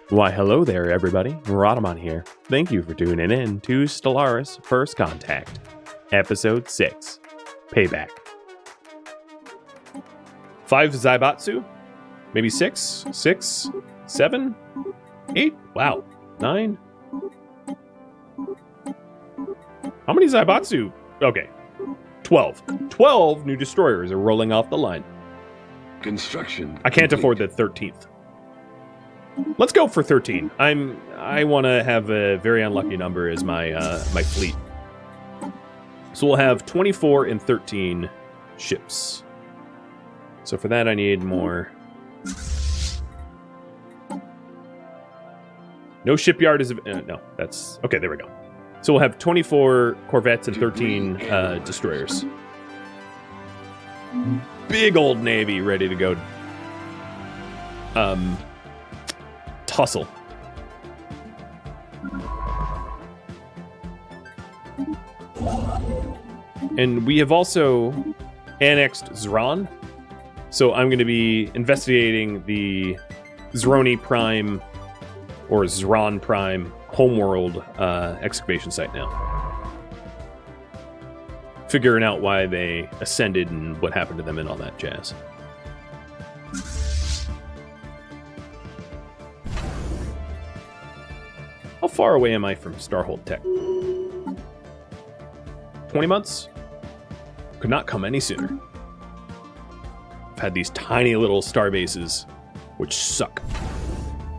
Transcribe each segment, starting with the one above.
Why, hello there, everybody. Rhadamant here. Thank you for tuning in to Stellaris First Contact, Episode 6, Payback. 5 Zaibatsu? Maybe 6? 6? 7? 8? Wow. 9? How many Zaibatsu? Okay. 12. 12 new destroyers are rolling off the line. Construction. I can't afford the 13th. Let's go for 13. I want to have a very unlucky number as my my fleet. So we'll have 24 and 13 ships. So for that I need more. No shipyard is no, that's okay, there we go. So we'll have 24 corvettes and 13 destroyers. Big old navy ready to go. Tussle. And we have also annexed Zron. So I'm going to be investigating the Zroni Prime or Zron Prime homeworld excavation site now. Figuring out why they ascended and what happened to them and all that jazz. How far away am I from Starhold Tech? 20 months? Could not come any sooner. I've had these tiny little star bases, which suck.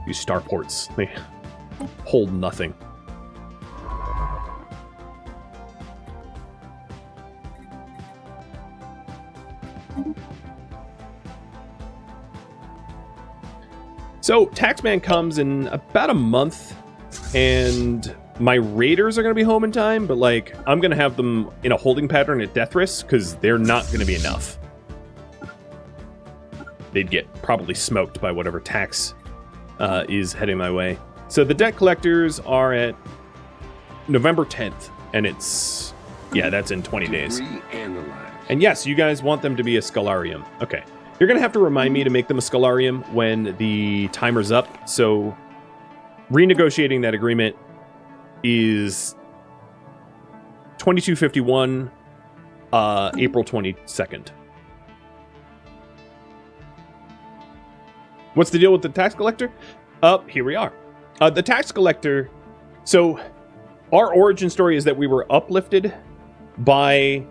These starports, they hold nothing. So, Taxman comes in about a month. And my raiders are going to be home in time, but like I'm going to have them in a holding pattern at death risk because they're not going to be enough. They'd get probably smoked by whatever tax is heading my way. So the debt collectors are at November 10th, and it's, yeah, that's in 20 days. And yes, you guys want them to be a Scholarium. Okay. You're going to have to remind me to make them a Scholarium when the timer's up, so renegotiating that agreement is 2251, April 22nd. What's the deal with the tax collector? Here we are. The tax collector, so our origin story is that we were uplifted by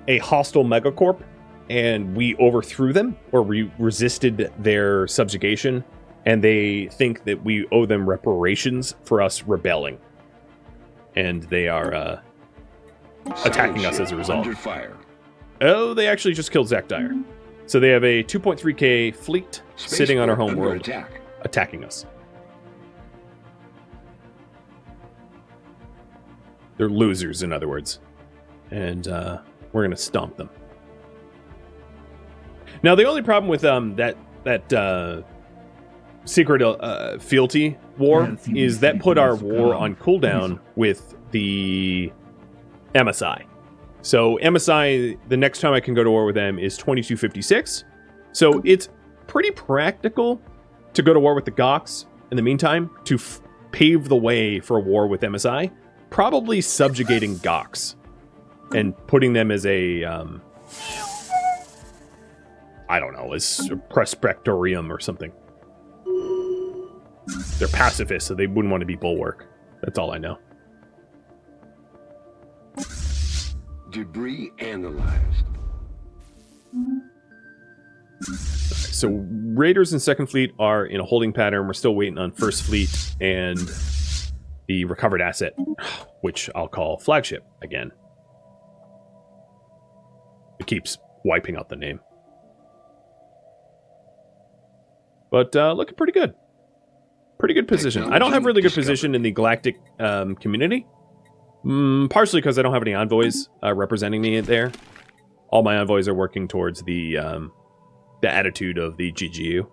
a hostile megacorp, and we overthrew them, or we resisted their subjugation. And they think that we owe them reparations for us rebelling. And they are attacking us as a result. Under fire. Oh, they actually just killed Zach Dyer. So they have a 2.3k fleet sitting on our home world, attacking us. They're losers, in other words. And we're going to stomp them. Now, the only problem with that secret fealty war is that put our war on cooldown with the MSI. So MSI, the next time I can go to war with them is 2256. So it's pretty practical to go to war with the Gox in the meantime to pave the way for a war with MSI. Probably subjugating Gox and putting them as a, I don't know, as a Prospectorium or something. They're pacifists, so they wouldn't want to be Bulwark. That's all I know. Debris analyzed. So Raiders and Second Fleet are in a holding pattern. We're still waiting on First Fleet and the recovered asset, which I'll call Flagship again. It keeps wiping out the name. But looking pretty good. Pretty good position. I don't have really good position in the galactic community. Partially because I don't have any envoys representing me there. All my envoys are working towards the attitude of the GGU.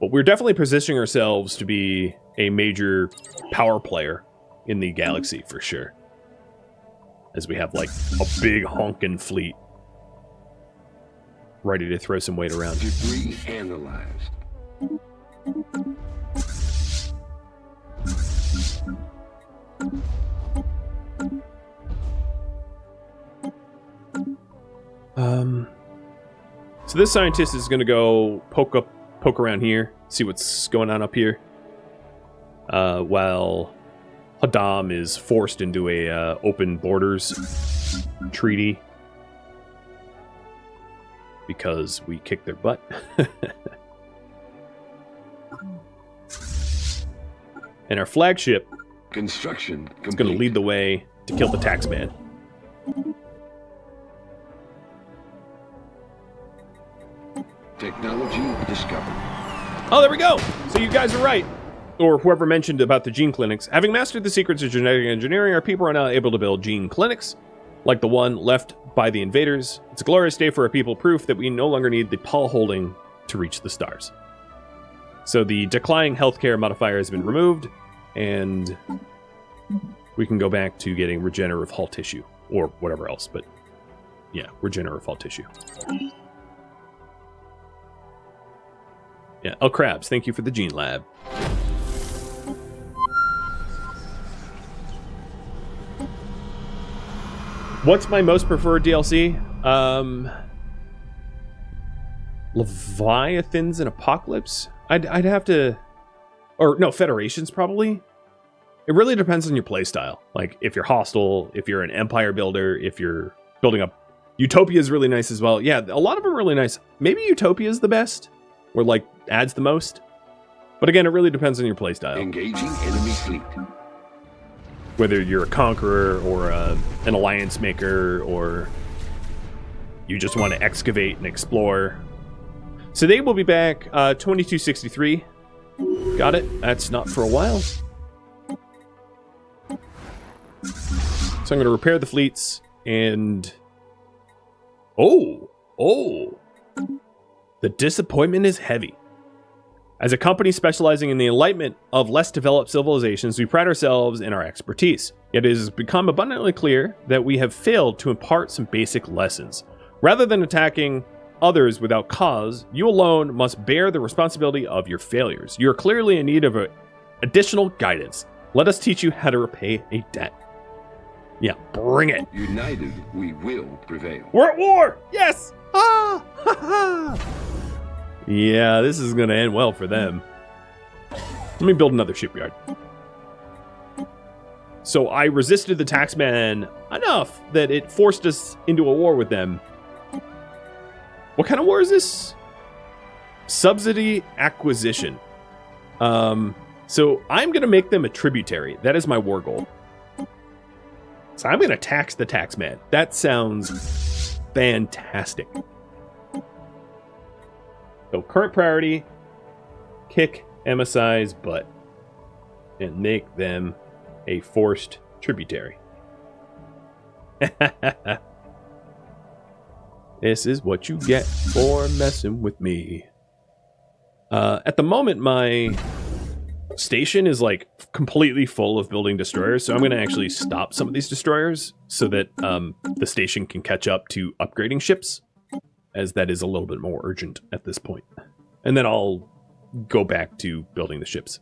But we're definitely positioning ourselves to be a major power player in the galaxy for sure. As we have like a big honkin' fleet. ready to throw some weight around. Debris analyzed. So this scientist is going to go poke around here, see what's going on up here, while Hadam is forced into a open borders treaty because we kicked their butt. And our flagship Construction complete. is going to lead the way to kill the taxman. Technology discovered. Oh, there we go. So you guys are right. Or whoever mentioned about the gene clinics. Having mastered the secrets of genetic engineering, our people are now able to build gene clinics, like the one left by the invaders. It's a glorious day for our people, proof that we no longer need the Paul holding to reach the stars. So the declining healthcare modifier has been removed, and we can go back to getting regenerative hull tissue, or whatever else, but yeah, regenerative hull tissue. Yeah, El Krabs, thank you for the gene lab. What's my most preferred DLC? Leviathans and Apocalypse? I'd have to... Or, no, Federations, probably. It really depends on your playstyle. Like, if you're hostile, if you're an empire builder, if you're building up... Utopia is really nice as well. Yeah, a lot of them are really nice. Maybe Utopia is the best, or, like, adds the most. But again, it really depends on your playstyle. Engaging enemy fleet. Whether you're a conqueror or an alliance maker, or you just want to excavate and explore. So they will be back 2263. Got it. That's not for a while. So I'm going to repair the fleets and... Oh! The disappointment is heavy. As a company specializing in the enlightenment of less developed civilizations, we pride ourselves in our expertise. Yet it has become abundantly clear that we have failed to impart some basic lessons. Rather than attacking others without cause, you alone must bear the responsibility of your failures. You are clearly in need of additional guidance. Let us teach you how to repay a debt. Yeah, bring it. United, we will prevail. We're at war! Yes! Ah! Ha ha! Yeah, this is going to end well for them. Let me build another shipyard. So I resisted the taxman enough that it forced us into a war with them. What kind of war is this? Subsidy acquisition. So I'm going to make them a tributary. That is my war goal. So I'm going to tax the taxman. That sounds fantastic. So current priority, kick MSI's butt and make them a forced tributary. This is what you get for messing with me. At the moment, my station is like completely full of building destroyers, so I'm going to actually stop some of these destroyers so that the station can catch up to upgrading ships, as that is a little bit more urgent at this point. And then I'll go back to building the ships.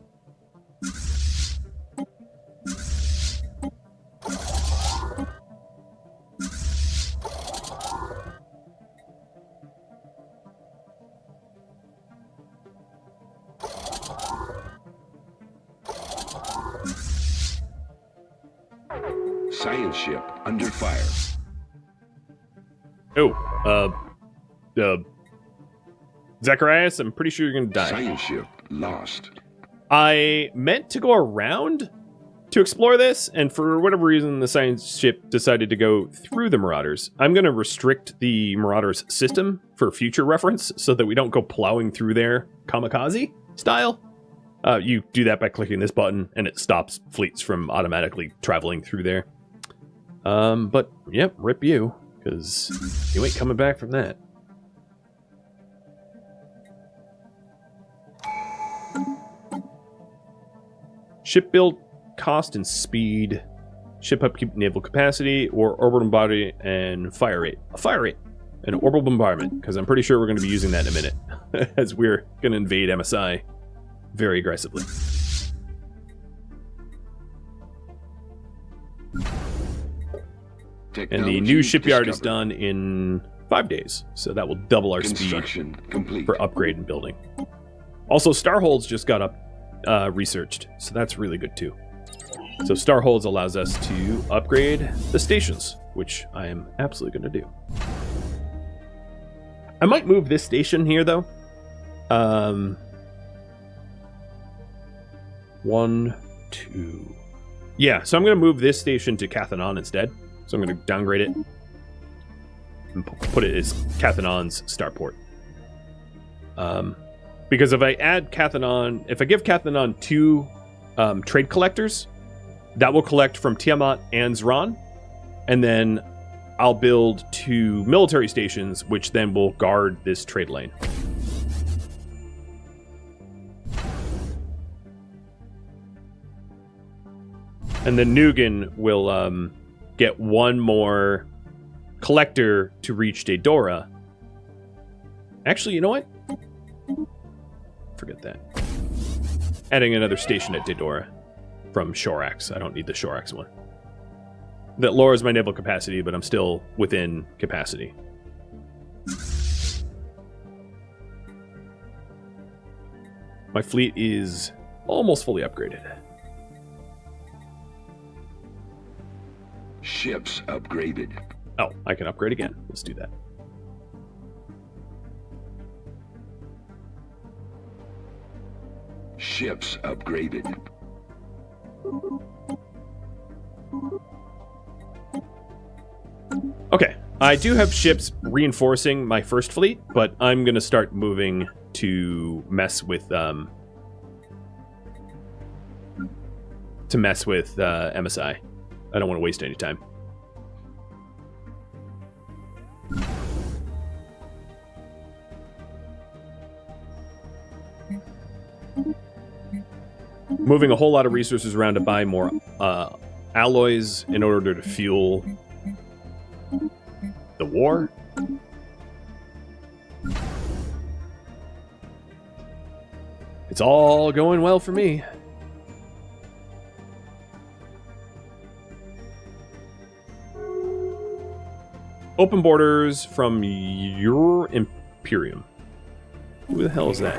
Science ship under fire. Zacharias, I'm pretty sure you're gonna die. Science ship lost. I meant to go around to explore this, and for whatever reason, the science ship decided to go through the Marauders. I'm gonna restrict the Marauders system for future reference so that we don't go plowing through there kamikaze style. You do that by clicking this button, and it stops fleets from automatically traveling through there. But, yep, rip you, because you ain't coming back from that. Ship build, cost, and speed. Ship upkeep, naval capacity, or orbital body and fire rate. Fire rate. An orbital bombardment, because I'm pretty sure we're going to be using that in a minute, as we're going to invade MSI very aggressively. And the new shipyard is done in 5 days, so that will double our speed for upgrade and building. Also, Starholds just got researched, so that's really good too. So Starholds allows us to upgrade the stations, which I am absolutely going to do. I might move this station here, though. 1, 2. Yeah, so I'm going to move this station to Cathanon instead. So I'm going to downgrade it and put it as Cathanon's starport. Because if I add Cathanon, if I give Cathanon 2 trade collectors, that will collect from Tiamat and Zran, and then I'll build 2 military stations, which then will guard this trade lane. And then Nugan will get 1 more collector to reach Daedora. Actually, you know what? Forget that. Adding another station at Daedora from Shorax. I don't need the Shorax one. That lowers my naval capacity, but I'm still within capacity. My fleet is almost fully upgraded. Ships upgraded. Oh, I can upgrade again. Let's do that. Ships upgraded. Okay, I do have ships reinforcing my first fleet, but I'm going to start moving to mess with MSI. I don't want to waste any time. Moving a whole lot of resources around to buy more alloys in order to fuel the war. It's all going well for me. Open borders from your Imperium. Who the hell is that?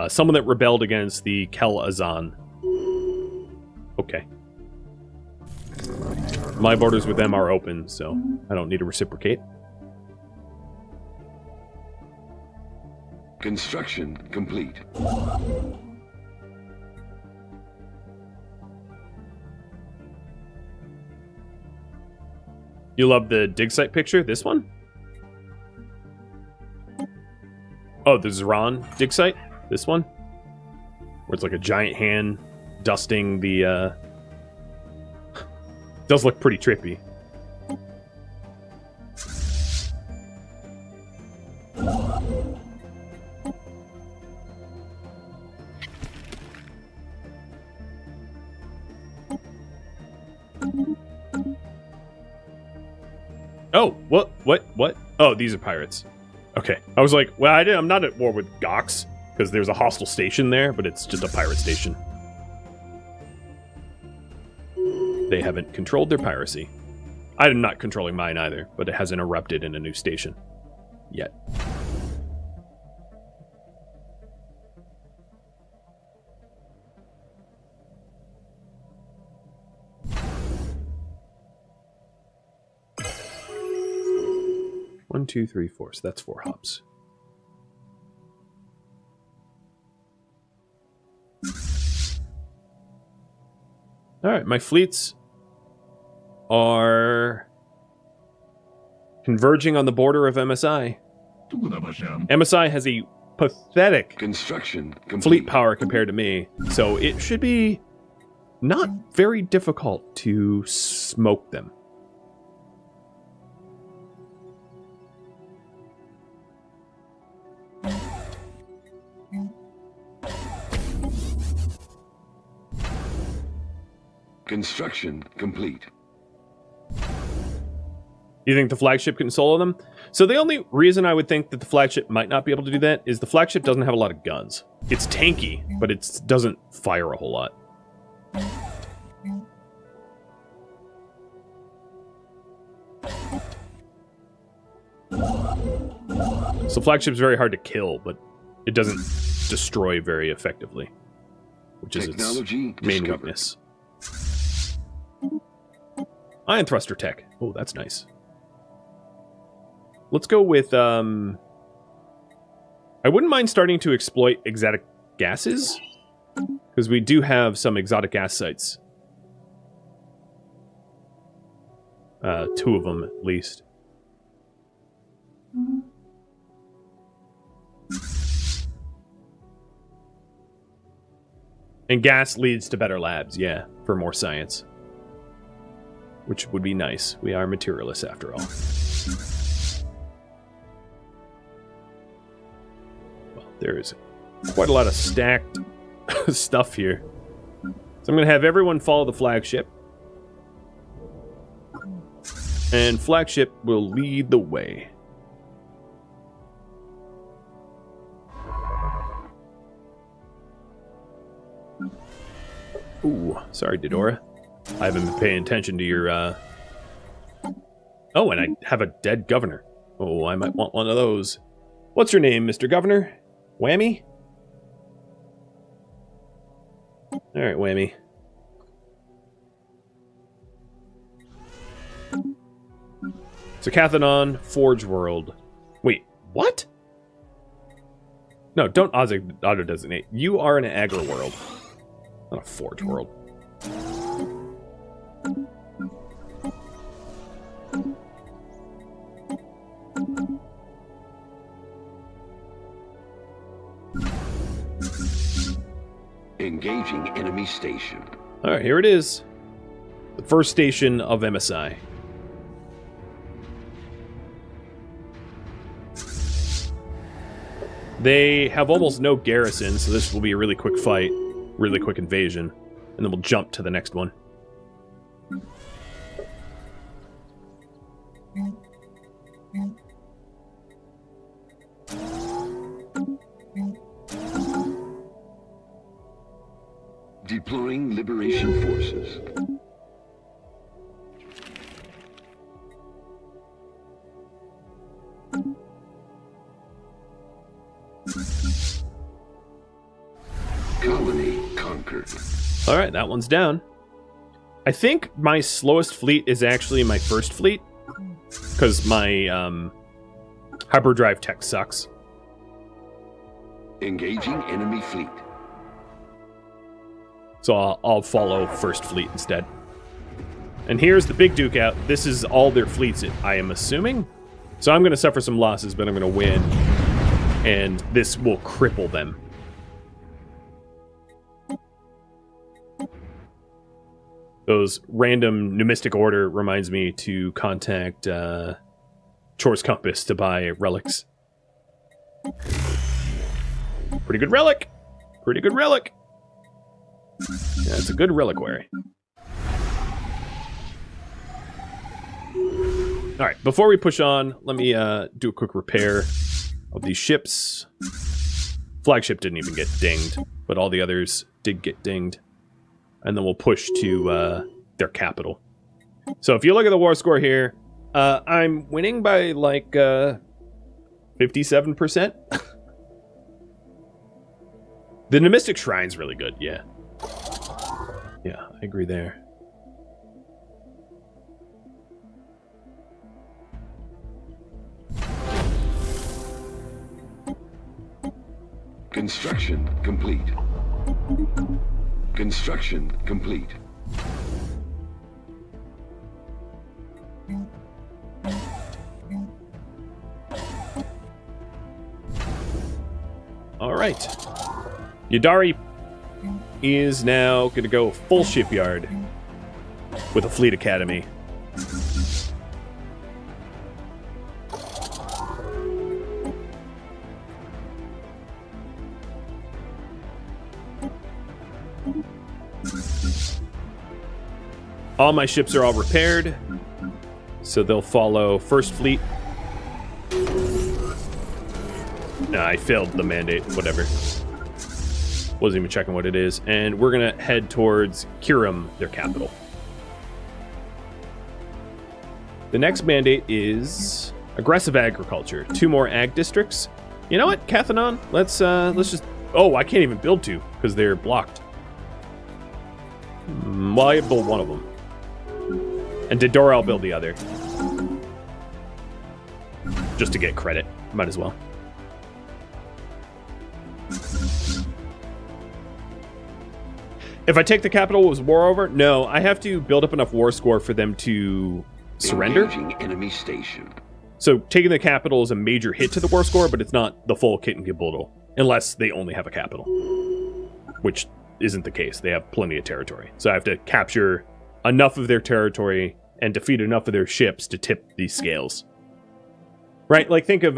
Someone that rebelled against the Kel Azan. Okay. My borders with them are open, so I don't need to reciprocate. Construction complete. You love the dig site picture? This one? Oh, the Zran dig site? This one? Where it's like a giant hand dusting the... Does look pretty trippy. Oh, what? Oh, these are pirates. Okay. I was like, well, I'm not at war with Gox, because there's a hostile station there, but it's just a pirate station. They haven't controlled their piracy. I'm not controlling mine either, but it hasn't erupted in a new station. Yet. One, two, three, four. So that's 4 hubs. All right, my fleets are converging on the border of MSI. MSI has a pathetic fleet power compared to me, so it should be not very difficult to smoke them. Construction complete. You think the flagship can solo them? So the only reason I would think that the flagship might not be able to do that is the flagship doesn't have a lot of guns. It's tanky, but it doesn't fire a whole lot. So flagship's very hard to kill, but it doesn't destroy very effectively, which is its main weakness. Ion thruster tech. Oh, that's nice. Let's go with, I wouldn't mind starting to exploit exotic gases, because we do have some exotic gas sites. 2 of them, at least. And gas leads to better labs, yeah, for more science. Which would be nice. We are materialists, after all. Well, there's quite a lot of stacked stuff here. So I'm going to have everyone follow the flagship. And flagship will lead the way. Ooh, sorry, Dodora. I haven't been paying attention to your, Oh, and I have a dead governor. Oh, I might want one of those. What's your name, Mr. Governor? Whammy? Alright, Whammy. So, Cathodon, Forge World. Wait, what? No, don't auto-designate. You are an Agri world. Not a Forge world. Engaging enemy station. Alright, here it is. The first station of MSI. They have almost no garrison, so this will be a really quick fight. Really quick invasion. And then we'll jump to the next one. Deploying liberation forces. Colony conquered. Alright, that one's down. I think my slowest fleet is actually my first fleet. Because my hyperdrive tech sucks. Engaging enemy fleet. So I'll follow first fleet instead. And here's the big duke out. This is all their fleets, I am assuming. So I'm going to suffer some losses, but I'm going to win. And this will cripple them. Those random numistic order reminds me to contact Chore's Compass to buy relics. Pretty good relic. Pretty good relic. Yeah, it's a good reliquary. Alright, before we push on, let me do a quick repair of these ships. Flagship didn't even get dinged, but all the others did get dinged. And then we'll push to their capital. So if you look at the war score here, I'm winning by like 57%. The Numistic Shrine's really good, yeah. Yeah, I agree there. Construction complete. Construction complete. All right. Yadari is now going to go full shipyard with a fleet academy. All my ships are all repaired. So they'll follow First Fleet. Nah, I failed the mandate, whatever. Wasn't even checking what it is. And we're going to head towards Kiram, their capital. The next mandate is aggressive agriculture. 2 more ag districts. You know what, Cathanon? Let's just... Oh, I can't even build 2 because they're blocked. Well, I build one of them. And Didora, I'll build the other. Just to get credit. Might as well. If I take the capital, was war over? No, I have to build up enough war score for them to surrender. Engaging enemy station. So taking the capital is a major hit to the war score, but it's not the full kit and caboodle. Unless they only have a capital. Which isn't the case. They have plenty of territory. So I have to capture enough of their territory and defeat enough of their ships to tip these scales. Right? Like think of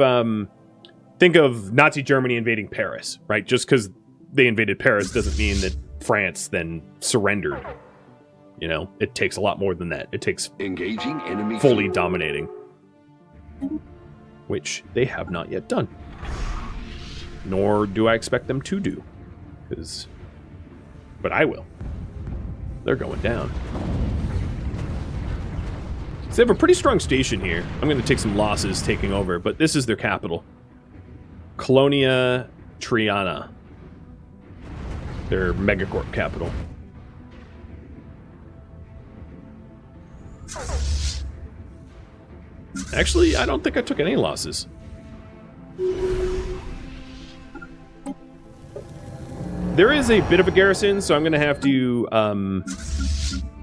Nazi Germany invading Paris, right? Just because they invaded Paris doesn't mean that France then surrendered. You know, it takes a lot more than that. It takes Engaging enemy fully fleet. dominating. Which they have not yet done. Nor do I expect them to do. But I will. They're going down. So they have a pretty strong station here. I'm going to take some losses taking over, but this is their capital. Colonia Triana. Their megacorp capital. Actually, I don't think I took any losses. There is a bit of a garrison, so I'm going to have to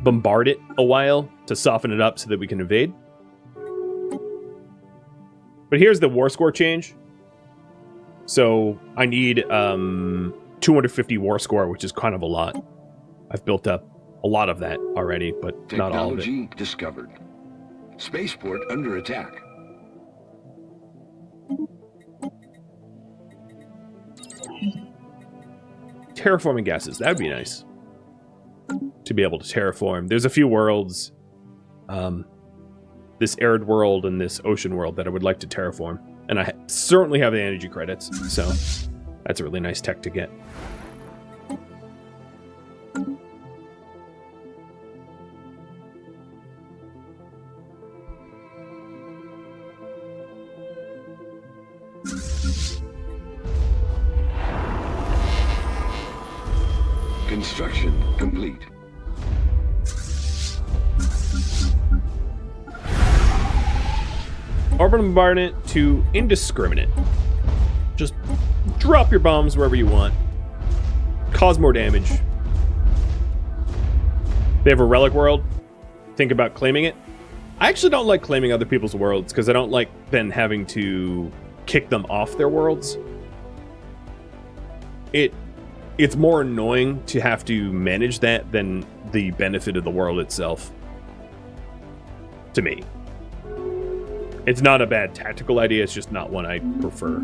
bombard it a while to soften it up so that we can invade. But here's the war score change. So I need 250 war score, which is kind of a lot. I've built up a lot of that already, but not all of it. Technology discovered. Spaceport under attack. Terraforming gases, that would be nice. To be able to terraform. There's a few worlds, this arid world and this ocean world that I would like to terraform. And I certainly have the energy credits, so that's a really nice tech to get. Construction complete. Orbital bombardment to indiscriminate. Just drop your bombs wherever you want. Cause more damage. They have a relic world. Think about claiming it. I actually don't like claiming other people's worlds because I don't like then having to kick them off their worlds. It's more annoying to have to manage that than the benefit of the world itself. To me. It's not a bad tactical idea, it's just not one I prefer.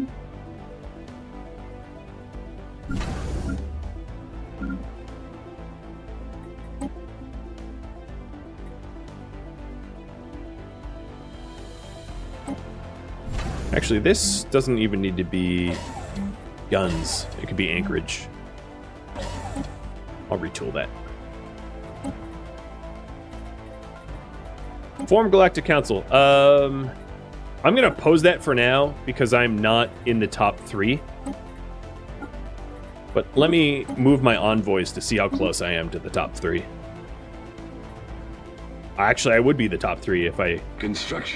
Actually, this doesn't even need to be guns. It could be anchorage. I'll retool that. Form Galactic Council. I'm going to pose that for now because I'm not in the top 3. But let me move my envoys to see how close I am to the top 3. Actually, I would be the top 3 if I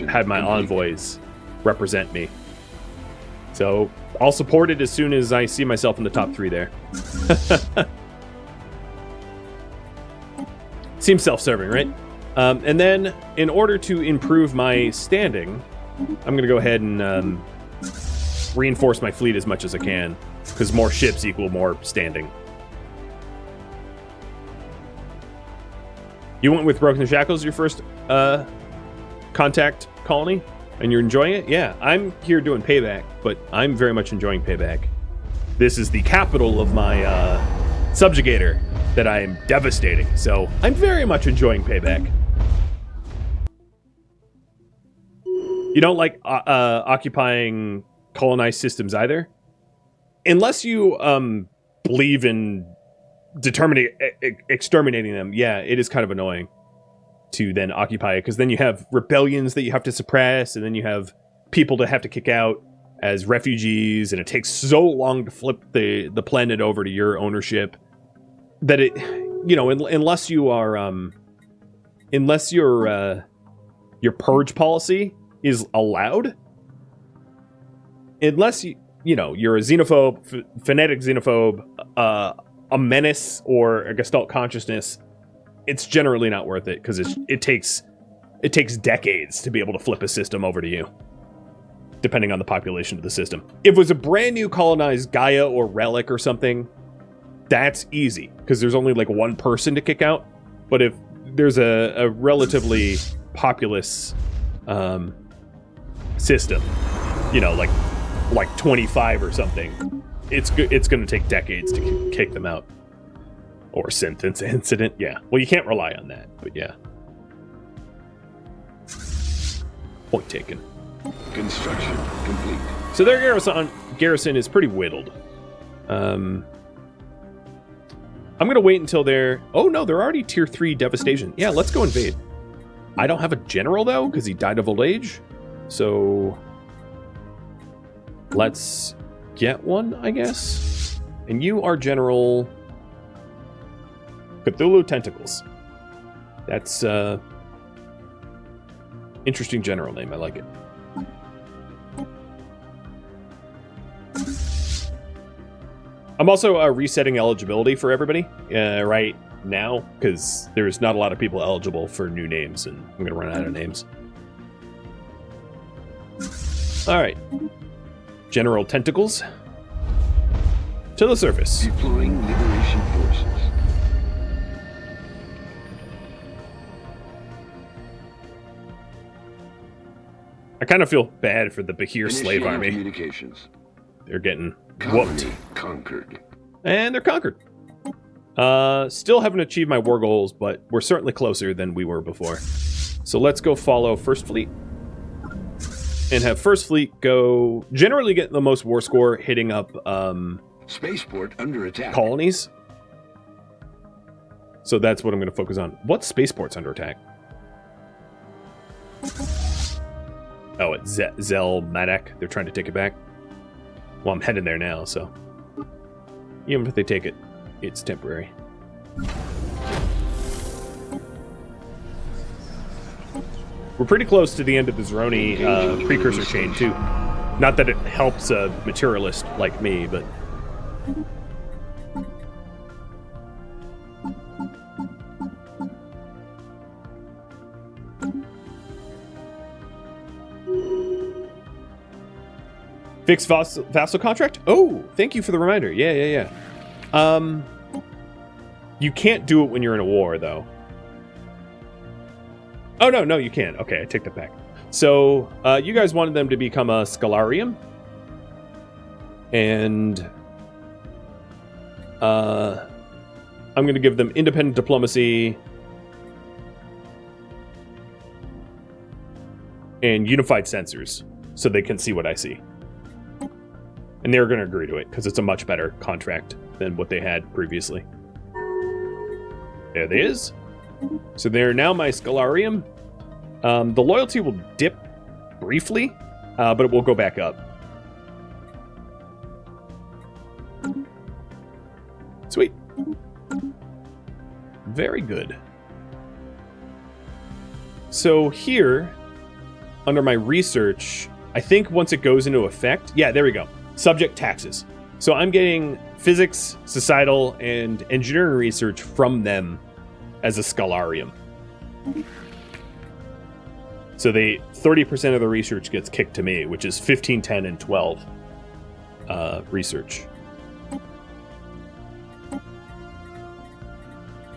had my envoys represent me. So I'll support it as soon as I see myself in the top 3 there. Seems self-serving, right? And then, in order to improve my standing, I'm going to go ahead and reinforce my fleet as much as I can, because more ships equal more standing. You went with Broken Shackles, your first contact colony, and you're enjoying it? Yeah, I'm here doing Payback, but I'm very much enjoying Payback. This is the capital of my subjugator that I am devastating, so I'm very much enjoying Payback. You don't like occupying colonized systems either, unless you believe in exterminating them. Yeah, it is kind of annoying to then occupy it, because then you have rebellions that you have to suppress, and then you have people to have to kick out as refugees, and it takes so long to flip the planet over to your ownership that it, unless you are unless your purge policy is allowed, unless you're a xenophobe, phonetic xenophobe, a menace, or a Gestalt consciousness, it's generally not worth it, because it takes decades to be able to flip a system over to you, depending on the population of the system. If it was a brand new colonized Gaia or Relic or something, that's easy, because there's only like one person to kick out. But if there's a relatively populous system, like 25 or something, it's going to take decades to kick them out. Or sentence incident, yeah. Well, you can't rely on that, but yeah. Point taken. Construction complete. So their garrison is pretty whittled. I'm going to wait until they're... Oh, no, they're already tier 3 devastation. Yeah, let's go invade. I don't have a general, though, because he died of old age. So let's get one, I guess. And you are General Cthulhu Tentacles. That's interesting general name. I like it. I'm also resetting eligibility for everybody right now, because there's not a lot of people eligible for new names, and I'm going to run out of names. All right. General Tentacles. To the surface. Deploying Liberation Forces. I kind of feel bad for the Bahir slave army. Communications. They're getting Colony whooped. conquered. And they're conquered. Still haven't achieved my war goals, but we're certainly closer than we were before. So let's go follow First Fleet. And have First Fleet go... Generally get the most war score hitting up Spaceport under attack. colonies. So that's what I'm going to focus on. What spaceport's under attack? Oh, it's Zelmadak. They're trying to take it back. Well, I'm heading there now, so... Even if they take it, it's temporary. We're pretty close to the end of the Zeroni precursor chain, too. Not that it helps a materialist like me, but... Fixed vassal contract? Oh, thank you for the reminder. Yeah. You can't do it when you're in a war, though. Oh, no, you can. Okay, I take that back. So, you guys wanted them to become a Stellarium. And I'm going to give them independent diplomacy and unified sensors so they can see what I see. And they're going to agree to it because it's a much better contract than what they had previously. There it is. So they're now my Stellarium. The loyalty will dip briefly, but it will go back up. Sweet. Very good. So here, under my research, I think once it goes into effect... Yeah, there we go. Subject taxes. So I'm getting physics, societal, and engineering research from them as a Stellarium. So 30% of the research gets kicked to me, which is 15, 10, and 12 research.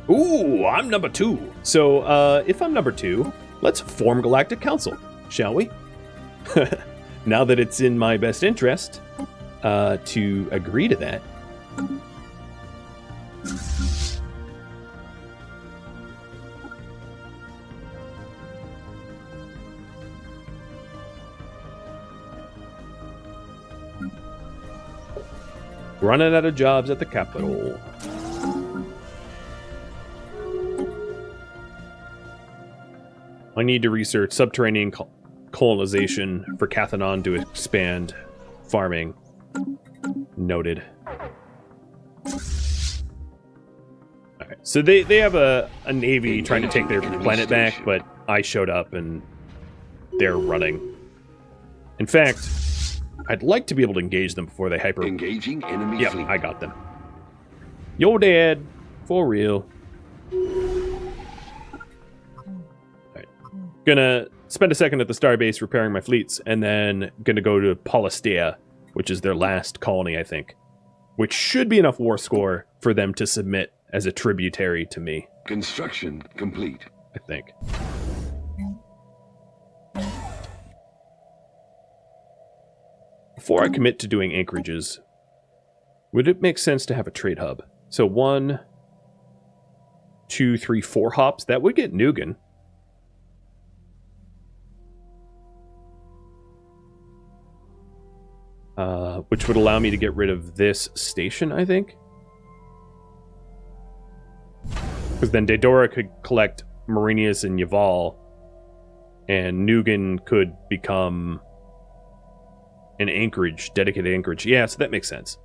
Ooh, I'm number 2. So if I'm number 2, let's form Galactic Council, shall we? Now that it's in my best interest to agree to that. Running out of jobs at the capital. I need to research subterranean colonization for Cathanon to expand farming. Noted. Alright, so they have a navy trying to take their planet back, but I showed up and they're running. In fact, I'd like to be able to engage them before they hyper... Engaging enemy fleet. Yep, I got them. You're dead. For real. Alright. Gonna spend a second at the starbase repairing my fleets, and then gonna go to Polistea, which is their last colony, I think. Which should be enough war score for them to submit as a tributary to me. Construction complete. I think. Before I commit to doing anchorages, would it make sense to have a trade hub? So 1, 2, 3, 4 hops. That would get Nugan. Which would allow me to get rid of this station, I think. Because then Daedora could collect Marinius and Yaval, and Nugan could become an anchorage, dedicated anchorage. Yeah, so that makes sense.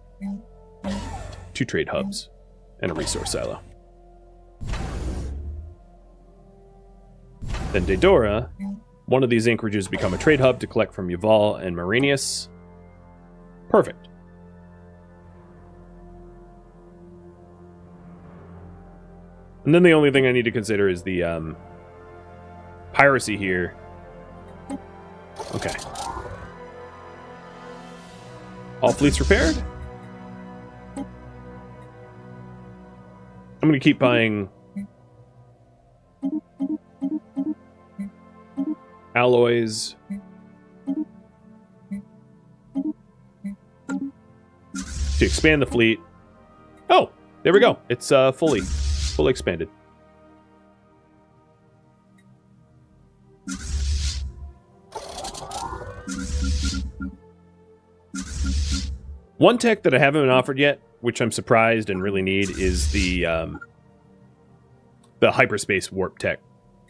2 trade hubs and a resource silo. Then Daedora, one of these anchorages become a trade hub to collect from Yaval and Marinius. Perfect. And then the only thing I need to consider is the piracy here. Okay. All fleets repaired? I'm going to keep buying alloys. To expand the fleet. Oh, there we go. It's fully expanded. One tech that I haven't been offered yet, which I'm surprised and really need, is the hyperspace warp tech,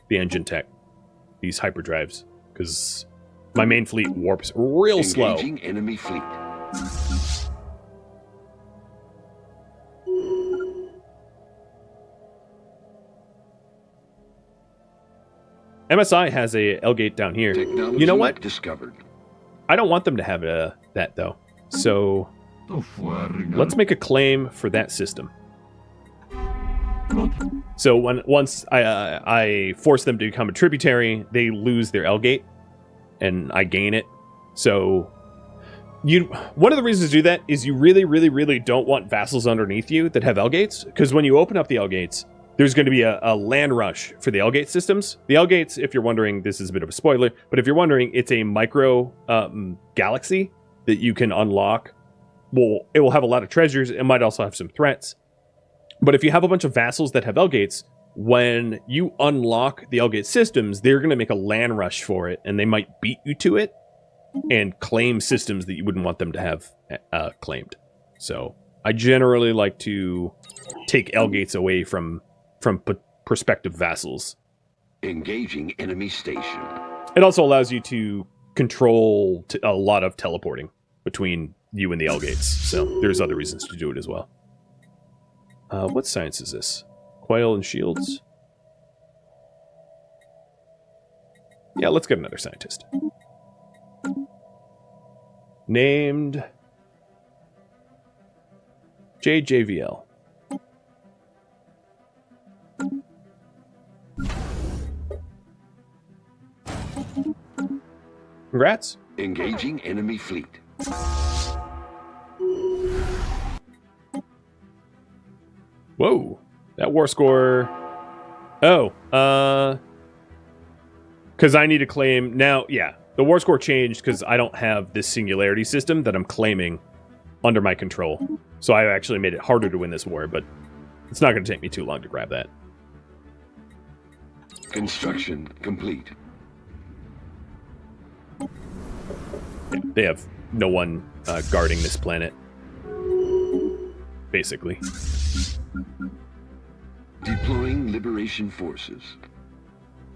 the engine tech, these hyperdrives, because my main fleet warps real slow. Engaging enemy fleet. MSI has a L-gate down here. Technology You know what? Discovered. I don't want them to have that, though. So let's make a claim for that system. So once I force them to become a tributary, they lose their L-gate, and I gain it. So one of the reasons to do that is you really, really, really don't want vassals underneath you that have L-gates, because when you open up the L-gates, there's going to be a land rush for the L-gate systems. The L-gates, if you're wondering, this is a bit of a spoiler, but if you're wondering, it's a micro galaxy that you can unlock. Well, it will have a lot of treasures. It might also have some threats. But if you have a bunch of vassals that have L-gates, when you unlock the L-gate systems, they're going to make a land rush for it, and they might beat you to it and claim systems that you wouldn't want them to have claimed. So I generally like to take L-gates away from prospective vassals. Engaging enemy station. It also allows you to control a lot of teleporting between you and the L-gates, so there's other reasons to do it as well. What science is this? Coil and shields? Yeah, let's get another scientist. Named JJVL. Congrats. Engaging enemy fleet. Whoa. That war score... Oh. Because I need to claim... Now, yeah. The war score changed because I don't have this singularity system that I'm claiming under my control. So I actually made it harder to win this war, but it's not going to take me too long to grab that. Construction complete. Yeah, they have no one guarding this planet. basically. Deploying liberation forces.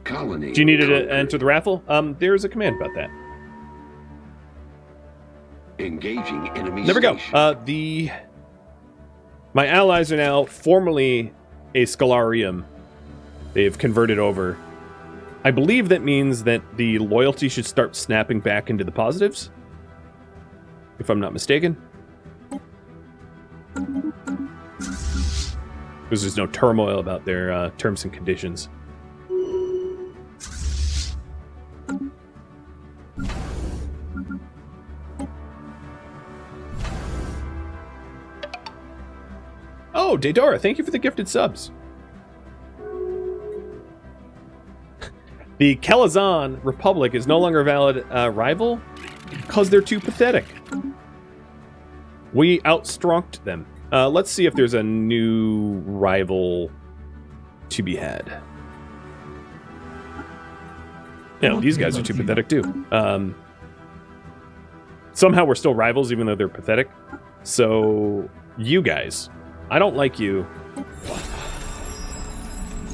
Colony. Do you need to enter the raffle? There's a command about that. Engaging enemy There we go. station. My allies are now formally a Stellarium. They've converted over. I believe that means that the loyalty should start snapping back into the positives, if I'm not mistaken. Because there's no turmoil about their terms and conditions. Oh, Daedora, thank you for the gifted subs. The Kelazan Republic is no longer a valid rival because they're too pathetic. We outstrunked them. Let's see if there's a new rival to be had. Yeah, these guys are too pathetic too. Somehow we're still rivals even though they're pathetic. So, you guys, I don't like you.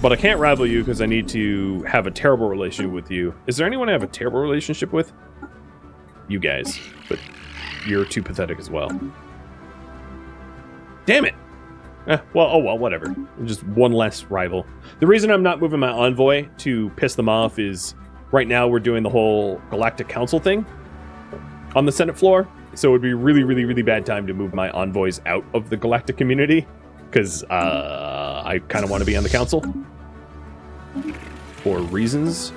But I can't rival you because I need to have a terrible relationship with you. Is there anyone I have a terrible relationship with? You guys. But you're too pathetic as well. Damn it! Well, whatever. Just one less rival. The reason I'm not moving my envoy to piss them off is right now we're doing the whole Galactic Council thing on the Senate floor. So it would be really, really, really bad time to move my envoys out of the Galactic community. Because I kind of want to be on the council. For reasons.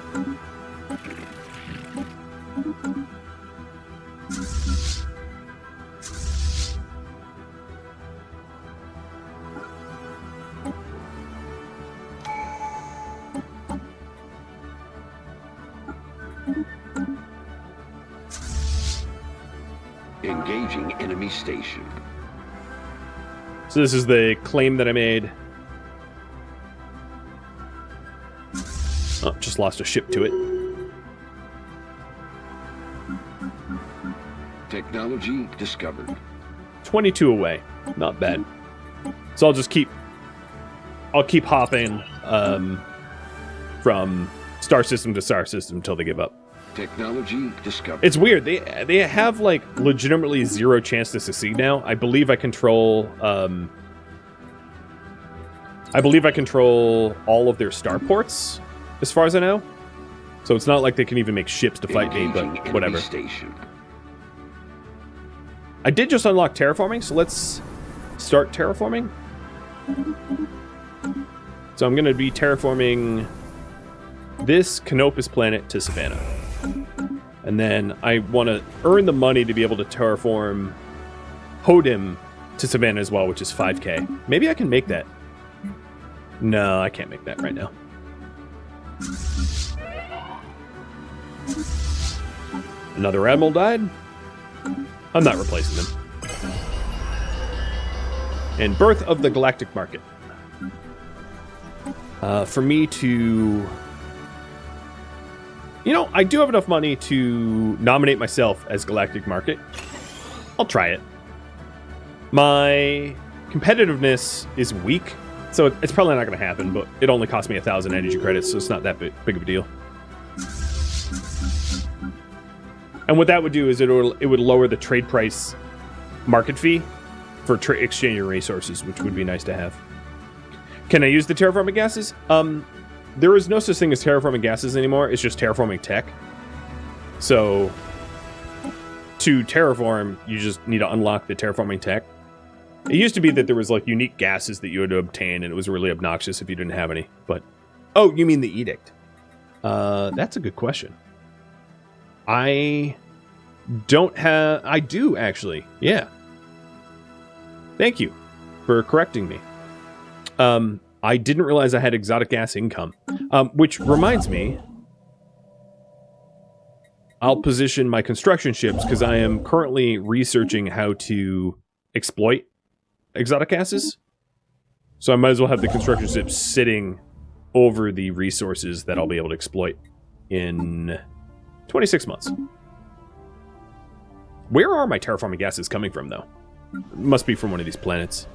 Engaging enemy station. So this is the claim that I made. Oh, just lost a ship to it. Technology discovered. 22 away. Not bad. So I'll keep hopping from star system to star system until they give up. Technology discovered. It's weird. They have like legitimately zero chance to succeed now. I believe I control all of their starports, as far as I know. So it's not like they can even make ships to fight me, but whatever. Station. I did just unlock terraforming, so let's start terraforming. So I'm going to be terraforming this Canopus planet to Savannah. And then I want to earn the money to be able to terraform Hodim to Savannah as well, which is 5k. Maybe I can make that. No, I can't make that right now. Another admiral died. I'm not replacing them. And Birth of the Galactic Market. For me to... You know, I do have enough money to nominate myself as Galactic Market. I'll try it. My competitiveness is weak, so it's probably not going to happen, but it only cost me 1,000 energy credits, so it's not that big of a deal. And what that would do is it would lower the trade price market fee for exchanging resources, which would be nice to have. Can I use the terraforming gases? There is no such thing as terraforming gases anymore. It's just terraforming tech. So, to terraform, you just need to unlock the terraforming tech. It used to be that there was like unique gases that you had to obtain, and it was really obnoxious if you didn't have any. But, oh, you mean the edict? That's a good question. I do actually. Yeah. Thank you for correcting me. I didn't realize I had exotic gas income, which reminds me, I'll position my construction ships because I am currently researching how to exploit exotic gases. So I might as well have the construction ships sitting over the resources that I'll be able to exploit in 26 months. Where are my terraforming gases coming from, though? It must be from one of these planets.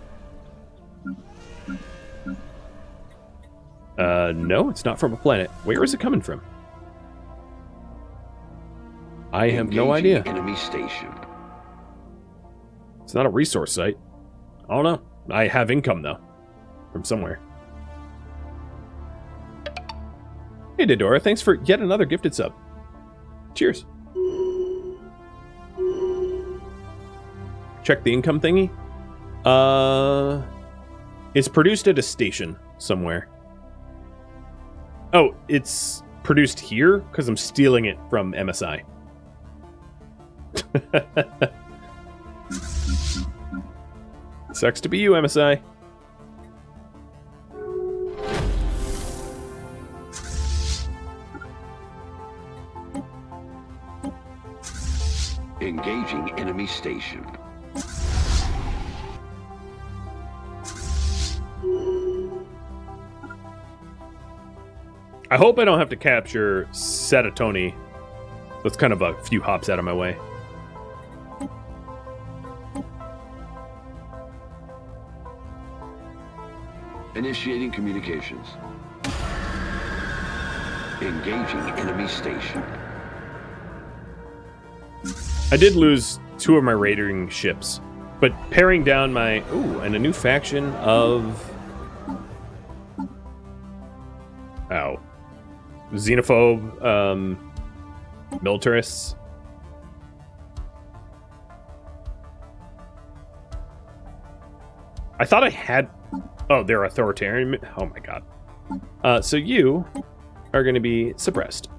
No, it's not from a planet. Where is it coming from? I have no idea. Enemy station. It's not a resource site. I don't know. I have income, though. From somewhere. Hey, Dodora. Thanks for yet another gifted sub. Cheers. Check the income thingy. It's produced at a station somewhere. Oh, it's produced here? Because I'm stealing it from MSI. Sucks to be you, MSI. Engaging enemy station. I hope I don't have to capture Sedentary. That's kind of a few hops out of my way. Initiating communications. Engaging enemy station. I did lose 2 of my raiding ships, but paring down my... Ooh, and a new faction of... Oh. Xenophobe, Militarists. I thought I had... Oh, they're authoritarian. Oh my god. So you are going to be suppressed.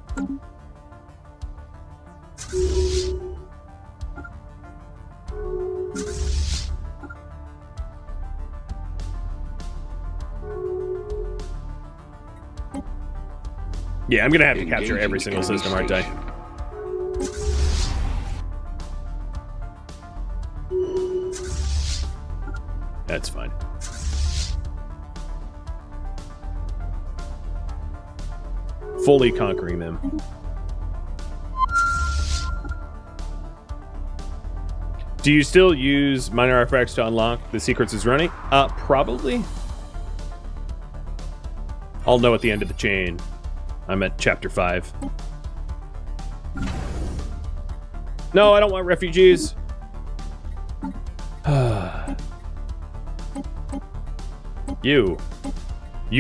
Yeah, I'm going to have to capture every single system, aren't I? That's fine. Fully conquering them. Do you still use minor artifacts to unlock the secrets is running? Probably. I'll know at the end of the chain. I'm at chapter 5. No, I don't want refugees. You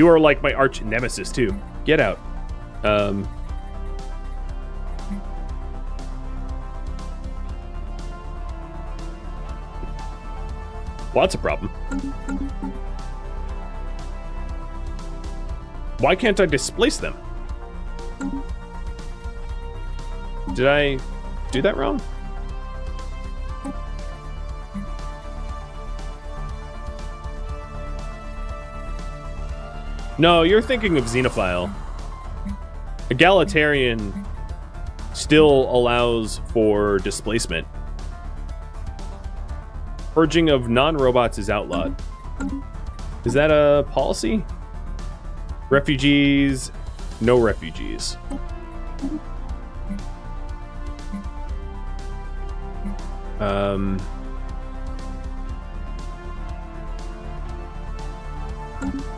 are like my arch nemesis too. Get out. Well, that's a problem. Why can't I displace them? Did I do that wrong? No, you're thinking of Xenophile. Egalitarian still allows for displacement. Purging of non-robots is outlawed. Is that a policy? Refugees, no refugees.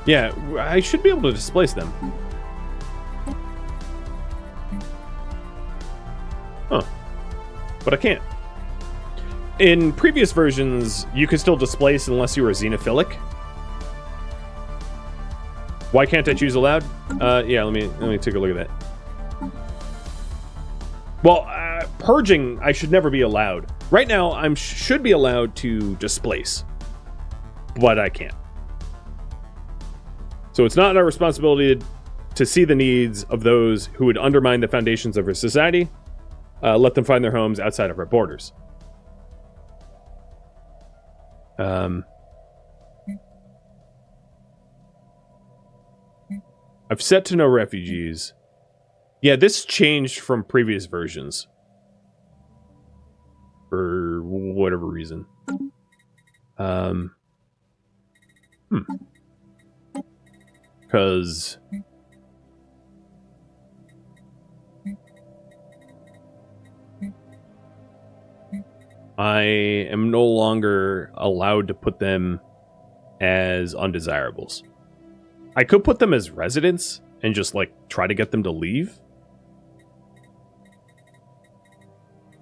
Yeah, I should be able to displace them. Huh. But I can't. In previous versions, you could still displace unless you were xenophilic. Why can't I choose allowed? Yeah, let me take a look at that. Well, purging, I should never be allowed. Right now, I should be allowed to displace, but I can't. So it's not our responsibility to see the needs of those who would undermine the foundations of our society. Let them find their homes outside of our borders. I've set to no refugees. Yeah, this changed from previous versions. For whatever reason. Because... I am no longer allowed to put them as undesirables. I could put them as residents and just, like, try to get them to leave.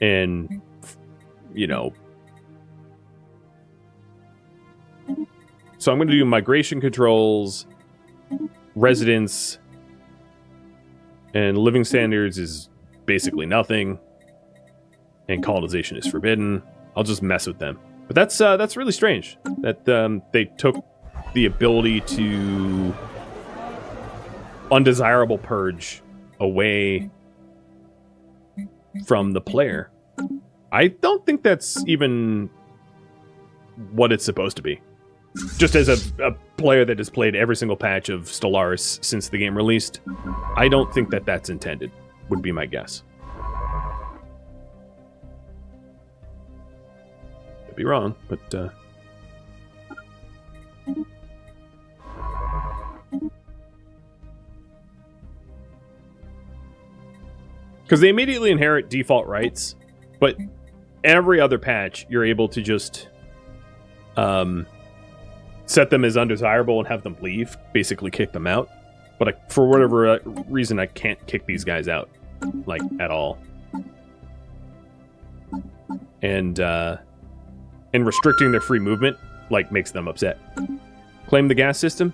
And, you know... So I'm going to do migration controls, residents, and living standards is basically nothing, and colonization is forbidden. I'll just mess with them. But that's really strange that they took the ability to undesirable purge away from the player. I don't think that's even what it's supposed to be. Just as a player that has played every single patch of Stellaris since the game released, I don't think that that's intended, would be my guess. Could be wrong, but... Because they immediately inherit default rights, but every other patch, you're able to just... set them as undesirable and have them leave, basically kick them out. But for whatever reason, I can't kick these guys out, like, at all. And restricting their free movement, like, makes them upset. Claim the gas system?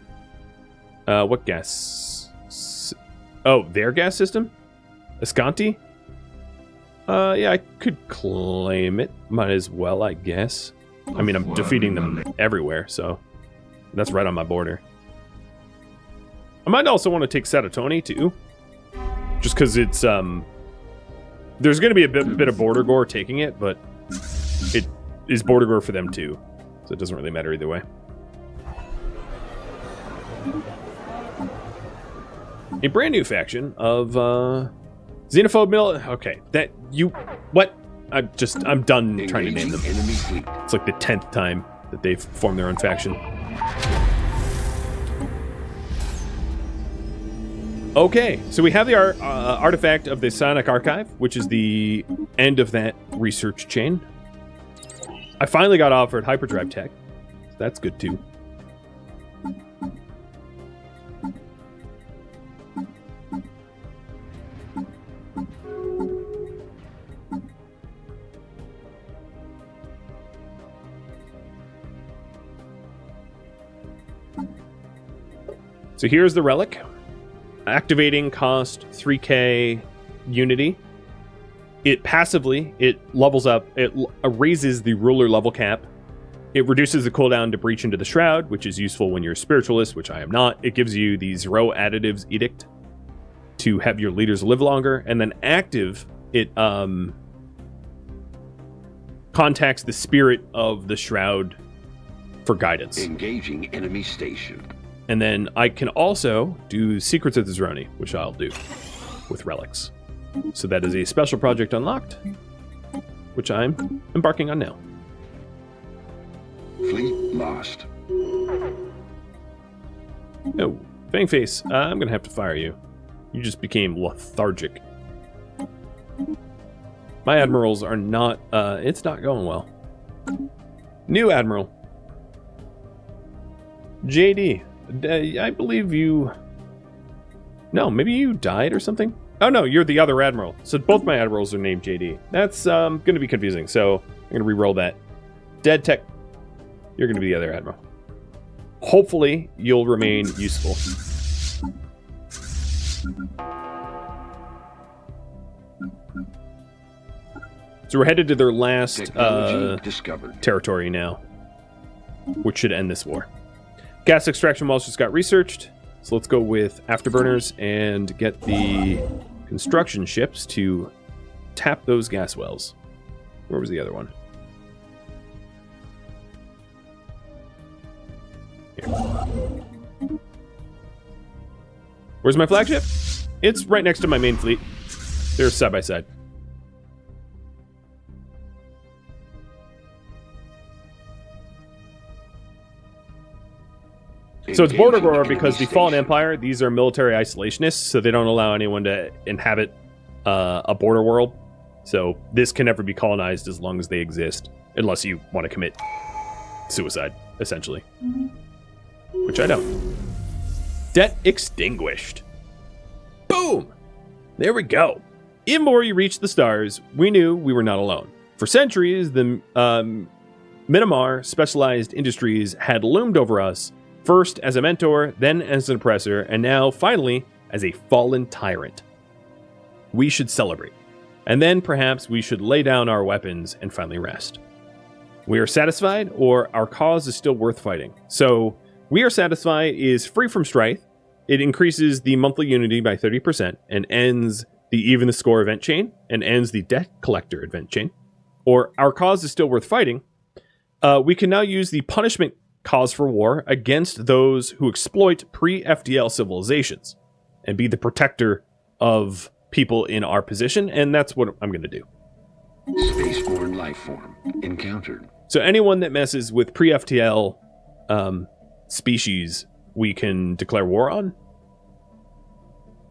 What gas? Oh, their gas system? Ascanti? Yeah, I could claim it. Might as well, I guess. I mean, I'm defeating them everywhere, so... That's right on my border. I might also want to take Sedentary, too. Just because it's, there's going to be a bit of border gore taking it, but it is border gore for them, too. So it doesn't really matter either way. A brand new faction of, Xenophobe Okay, that, you... What? I'm done trying to name them. It's like the 10th time that they've formed their own faction. Okay, so we have the artifact of the Psionic Archive, which is the end of that research chain. I finally got offered hyperdrive tech. So that's good too. So here's the relic. Activating cost 3k unity. It passively, it levels up, it raises the ruler level cap. It reduces the cooldown to breach into the shroud, which is useful when you're a spiritualist, which I am not. It gives you the 0 additives edict to have your leaders live longer. And then active, it contacts the spirit of the shroud for guidance. Engaging enemy station. And then I can also do Secrets of the Zeroni, which I'll do with relics. So that is a special project unlocked, which I'm embarking on now. Fleet lost. Oh, Fangface, I'm going to have to fire you. You just became lethargic. My admirals are not, it's not going well. New admiral. JD. I believe you... No, maybe you died or something? Oh no, you're the other admiral. So both my admirals are named JD. That's going to be confusing, so I'm going to re-roll that. Dead Tech, you're going to be the other admiral. Hopefully, you'll remain useful. So we're headed to their last territory now, which should end this war. Gas extraction wells just got researched, so let's go with afterburners and get the construction ships to tap those gas wells. Where was the other one? Here. Where's my flagship? It's right next to my main fleet. They're side by side. So it's border war because the Fallen Empire, these are military isolationists, so they don't allow anyone to inhabit a border world. So this can never be colonized as long as they exist, unless you want to commit suicide, essentially. Which I don't. Debt extinguished. Boom! There we go. Even before you reached the stars, we knew we were not alone. For centuries, the Minamar specialized industries had loomed over us, first as a mentor, then as an oppressor, and now, finally, as a fallen tyrant. We should celebrate. And then perhaps we should lay down our weapons and finally rest. We are satisfied, or our cause is still worth fighting. So, We Are Satisfied is free from strife. It increases the monthly unity by 30% and ends the even the score event chain and ends the debt collector event chain. Or Our Cause is Still Worth Fighting. We can now use the punishment cause for war against those who exploit pre-FDL civilizations and be the protector of people in our position, and that's what I'm going to do. Spaceborne life form encountered. So anyone that messes with pre-FTL species, we can declare war on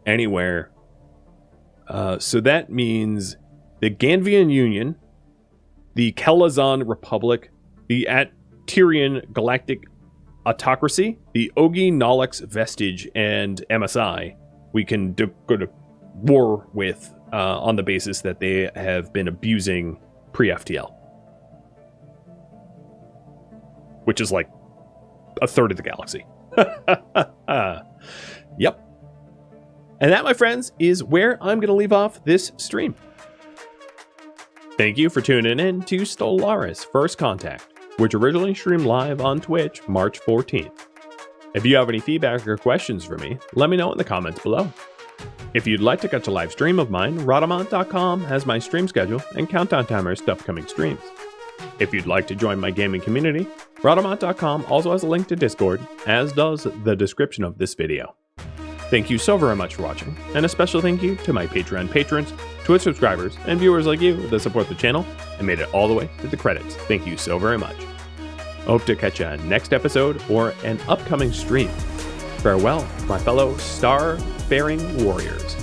anywhere. So that means the Ganvian Union, the Kelazon Republic, the Tyrian Galactic Autocracy, the Ogi Nolix Vestige, and MSI, we can go to war with on the basis that they have been abusing pre-FTL. Which is like a third of the galaxy. Yep. And that, my friends, is where I'm going to leave off this stream. Thank you for tuning in to Stellaris First Contact, which originally streamed live on Twitch March 14th. If you have any feedback or questions for me, let me know in the comments below. If you'd like to catch a live stream of mine, Rhadamant.com has my stream schedule and countdown timers to upcoming streams. If you'd like to join my gaming community, Rhadamant.com also has a link to Discord, as does the description of this video. Thank you so very much for watching, and a special thank you to my Patreon patrons, Twitch subscribers, and viewers like you that support the channel and made it all the way to the credits. Thank you so very much. I hope to catch you on next episode or an upcoming stream. Farewell, my fellow star-faring warriors.